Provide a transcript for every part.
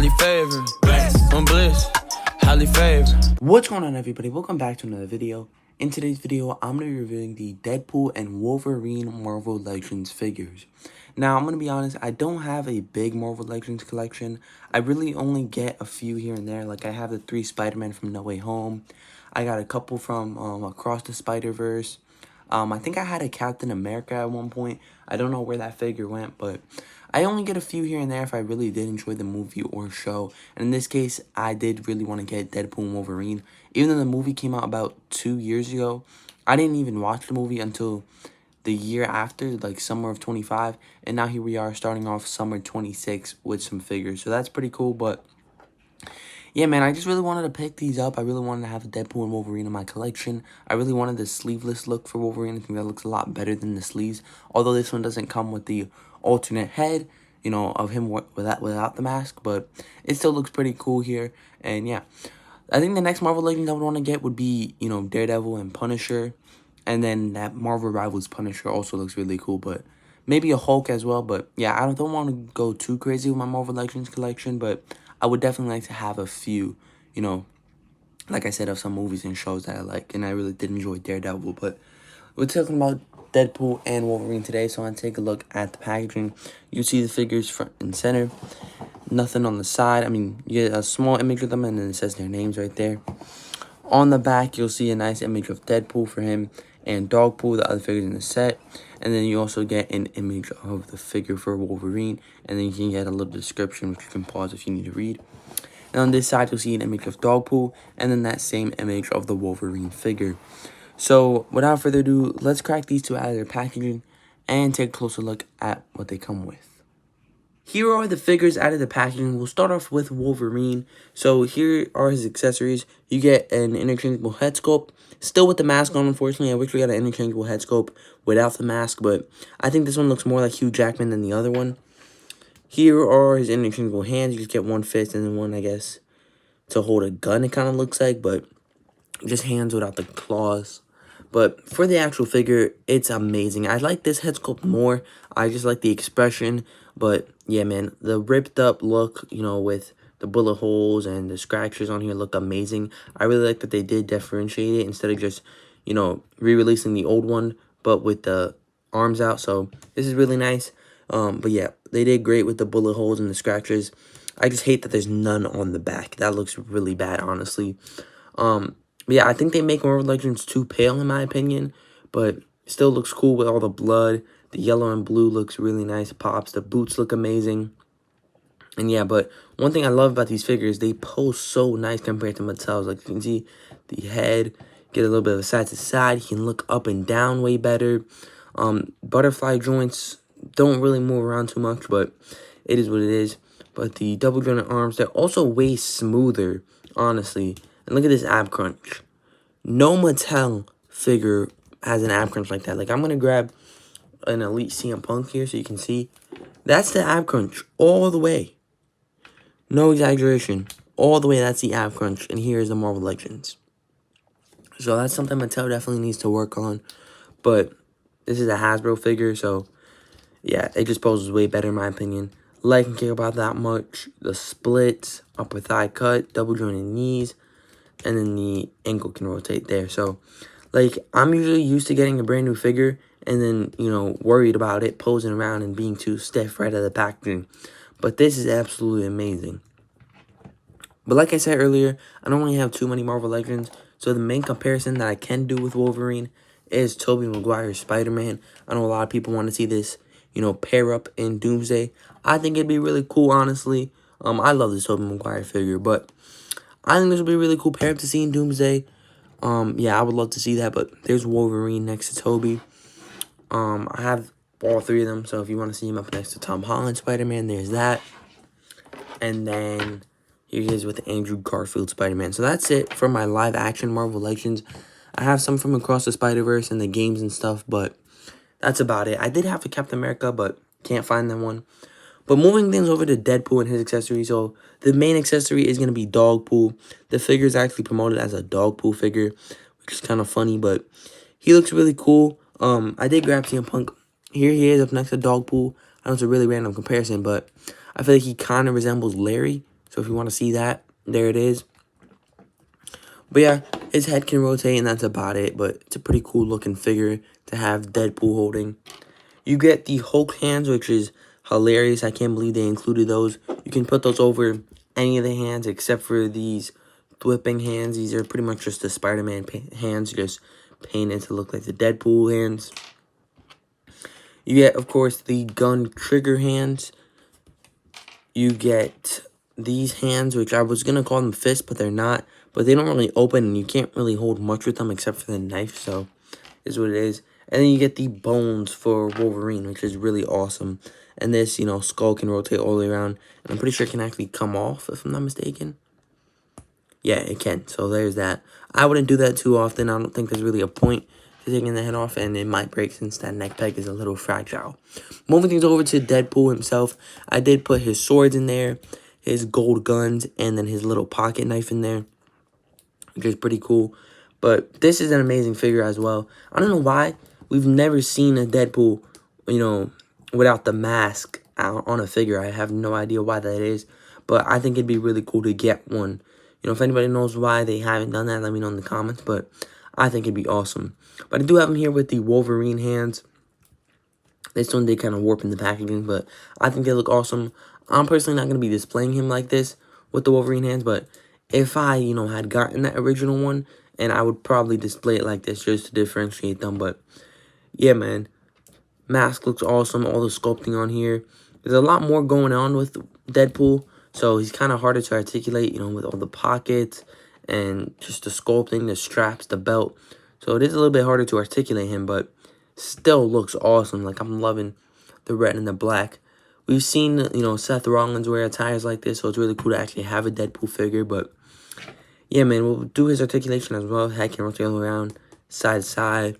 highly favored, blessed, I'm blessed, highly favored. What's going on, everybody? Welcome back to another video. In today's video, I'm going to be reviewing the Deadpool and Wolverine Marvel Legends figures. Now, I'm going to be honest, I don't have a big Marvel Legends collection. I really only get a few here and there. Like, I have the 3 Spider-Man from No Way Home. I got a couple from Across the Spider-Verse. I think I had a Captain America at one point. I don't know where that figure went, but I only get a few here and there if I really did enjoy the movie or show. And in this case, I did really want to get Deadpool and Wolverine. Even though the movie came out about 2 years ago, I didn't even watch the movie until the year after, like summer of 25. And now here we are starting off summer 26 with some figures. So that's pretty cool, but yeah, man, I just really wanted to pick these up. I really wanted to have a Deadpool and Wolverine in my collection. I really wanted the sleeveless look for Wolverine. I think that looks a lot better than the sleeves. Although this one doesn't come with the alternate head, you know, of him without the mask. But it still looks pretty cool here. And yeah, I think the next Marvel Legends I would want to get would be, you know, Daredevil and Punisher. And then that Marvel Rivals Punisher also looks really cool. But maybe a Hulk as well. But yeah, I don't want to go too crazy with my Marvel Legends collection. But I would definitely like to have a few, you know, like I said, of some movies and shows that I like. And I really did enjoy Daredevil. But we're talking about Deadpool and Wolverine today. So I want to take a look at the packaging. You see the figures front and center. Nothing on the side. I mean, you get a small image of them and then it says their names right there. On the back, you'll see a nice image of Deadpool for him and Dogpool, the other figures in the set. And then you also get an image of the figure for Wolverine. And then you can get a little description, which you can pause if you need to read. And on this side, you'll see an image of Dogpool. And then that same image of the Wolverine figure. So, without further ado, let's crack these two out of their packaging and take a closer look at what they come with. Here are the figures out of the packaging. We'll start off with Wolverine. So here are his accessories. You get an interchangeable head sculpt. Still with the mask on, unfortunately. I wish we got an interchangeable head sculpt without the mask. But I think this one looks more like Hugh Jackman than the other one. Here are his interchangeable hands. You just get one fist and then one, I guess, to hold a gun, it kind of looks like. But just hands without the claws. But for the actual figure, it's amazing. I like this head sculpt more. I just like the expression. But yeah, man, the ripped up look, you know, with the bullet holes and the scratches on here look amazing. I really like that they did differentiate it instead of just, you know, re-releasing the old one, but with the arms out. So this is really nice. But yeah, they did great with the bullet holes and the scratches. I just hate that there's none on the back. That looks really bad, honestly. But yeah, I think they make Marvel Legends too pale, in my opinion, but still looks cool with all the blood. The yellow and blue looks really nice. It pops. The boots look amazing. And yeah, but one thing I love about these figures, they pose so nice compared to Mattel's. Like, you can see the head, get a little bit of a side to side. You can look up and down way better. Butterfly joints don't really move around too much, but it is what it is. But the double jointed arms, they're also way smoother, honestly. And look at this ab crunch. No Mattel figure has an ab crunch like that. Like, I'm going to grab an Elite CM Punk here so you can see. That's the ab crunch all the way. No exaggeration. All the way, that's the ab crunch. And here is the Marvel Legends. So that's something Mattel definitely needs to work on. But this is a Hasbro figure, so yeah, it just poses way better in my opinion. Leg can care about that much. The splits, upper thigh cut, double jointed knees, and then the ankle can rotate there. So, like, I'm usually used to getting a brand new figure and then, you know, worried about it posing around and being too stiff right out of the packaging. But this is absolutely amazing. But like I said earlier, I don't really have too many Marvel Legends. So the main comparison that I can do with Wolverine is Tobey Maguire's Spider-Man. I know a lot of people want to see this, you know, pair up in Doomsday. I think it'd be really cool, honestly. I love this Tobey Maguire figure, but I think this would be a really cool pair up to see in Doomsday. Yeah, I would love to see that, but there's Wolverine next to Tobey. I have all 3 of them, so if you want to see him up next to Tom Holland Spider-Man, there's that. And then here he is with Andrew Garfield Spider-Man. So that's it for my live-action Marvel Legends. I have some from Across the Spider-Verse and the games and stuff, but that's about it. I did have a Captain America, but can't find that one. But moving things over to Deadpool and his accessories. So the main accessory is going to be Dogpool. The figure is actually promoted as a Dogpool figure, which is kind of funny, but he looks really cool. I did grab CM Punk. Here he is up next to Dogpool. I know it's a really random comparison, but I feel like he kind of resembles Larry. So if you want to see that, there it is. But yeah, his head can rotate, and that's about it. But it's a pretty cool looking figure to have Deadpool holding. You get the Hulk hands, which is hilarious. I can't believe they included those. You can put those over any of the hands except for these whipping hands. These are pretty much just the Spider-Man hands, just painted to look like the Deadpool hands. You get, of course, the gun trigger hands. You get these hands, which I was going to call them fists, but they're not. But they don't really open, and you can't really hold much with them except for the knife, so is what it is. And then you get the bones for Wolverine, which is really awesome. And this, you know, skull can rotate all the way around. And I'm pretty sure it can actually come off, if I'm not mistaken. Yeah, it can. So there's that. I wouldn't do that too often. I don't think there's really a point to taking the head off, and it might break since that neck peg is a little fragile. Moving things over to Deadpool himself, I did put his swords in there, his gold guns, and then his little pocket knife in there, which is pretty cool. But this is an amazing figure as well. I don't know why we've never seen a Deadpool, you know, without the mask on a figure. I have no idea why that is, but I think it'd be really cool to get one. You know, if anybody knows why they haven't done that, let me know in the comments, but I think it'd be awesome. But I do have him here with the Wolverine hands. This one did kind of warp in the packaging, but I think they look awesome. I'm personally not going to be displaying him like this with the Wolverine hands, but if I, you know, had gotten that original one, and I would probably display it like this just to differentiate them. But yeah, man, mask looks awesome. All the sculpting on here. There's a lot more going on with Deadpool, so he's kind of harder to articulate, you know, with all the pockets and just the sculpting, the straps, the belt. So it is a little bit harder to articulate him, but still looks awesome. Like, I'm loving the red and the black. We've seen, you know, Seth Rollins wear attires like this, so it's really cool to actually have a Deadpool figure. But yeah, man, we'll do his articulation as well. Head can rotate all around, side to side,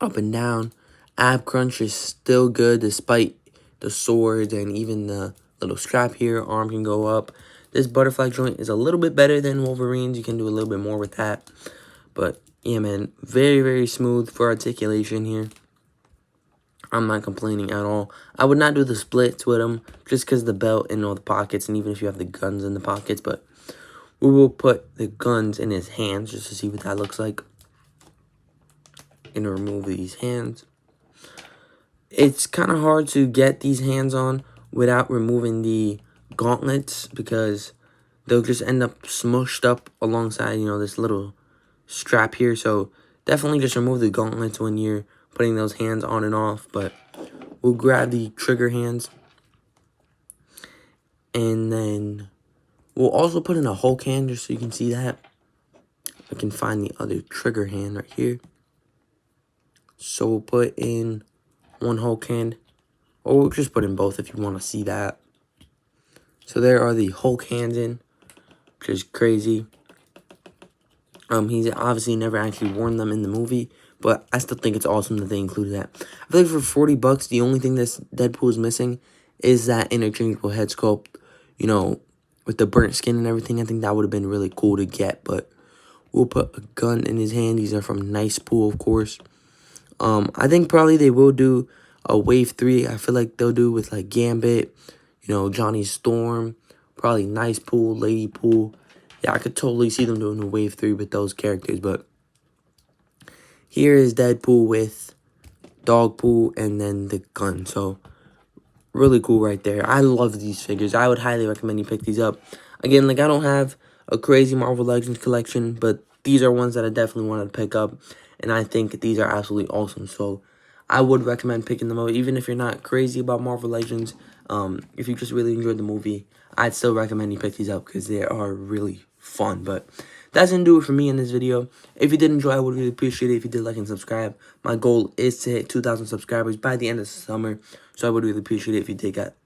up and down. Ab crunch is still good despite the swords and even the little strap here. Arm can go up. This butterfly joint is a little bit better than Wolverine's. You can do a little bit more with that. But yeah, man, very, very smooth for articulation here. I'm not complaining at all. I would not do the splits with him just because the belt and all the pockets, and even if you have the guns in the pockets. But we will put the guns in his hands just to see what that looks like. And remove these hands. It's kind of hard to get these hands on without removing the gauntlets, because they'll just end up smushed up alongside, you know, this little strap here. So definitely just remove the gauntlets when you're putting those hands on and off. But we'll grab the trigger hands, and then we'll also put in a Hulk hand just so you can see that. I can find the other trigger hand right here. So we'll put in one Hulk hand, or we'll just put in both if you want to see that. So there are the Hulk hands in, which is crazy. He's obviously never actually worn them in the movie, but I still think it's awesome that they included that. I feel like for 40 bucks, the only thing this Deadpool is missing is that interchangeable head sculpt, you know, with the burnt skin and everything. I think that would have been really cool to get, but we'll put a gun in his hand. These are from Nice Pool, of course. I think probably they will do a Wave 3. I feel like they'll do with, like, Gambit, you know, Johnny Storm, probably Nice Pool, Lady Pool. Yeah, I could totally see them doing a Wave 3 with those characters. But here is Deadpool with Dogpool and then the gun. So really cool right there. I love these figures. I would highly recommend you pick these up. Again, like, I don't have a crazy Marvel Legends collection, but these are ones that I definitely wanted to pick up. And I think these are absolutely awesome. So I would recommend picking them up. Even if you're not crazy about Marvel Legends, if you just really enjoyed the movie, I'd still recommend you pick these up because they are really fun. But that's going to do it for me in this video. If you did enjoy, I would really appreciate it if you did like and subscribe. My goal is to hit 2,000 subscribers by the end of the summer. So I would really appreciate it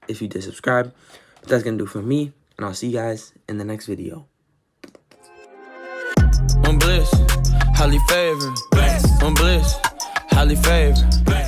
if you did subscribe. But that's going to do it for me. And I'll see you guys in the next video. I'm bliss, highly favored. I'm bliss, highly favored.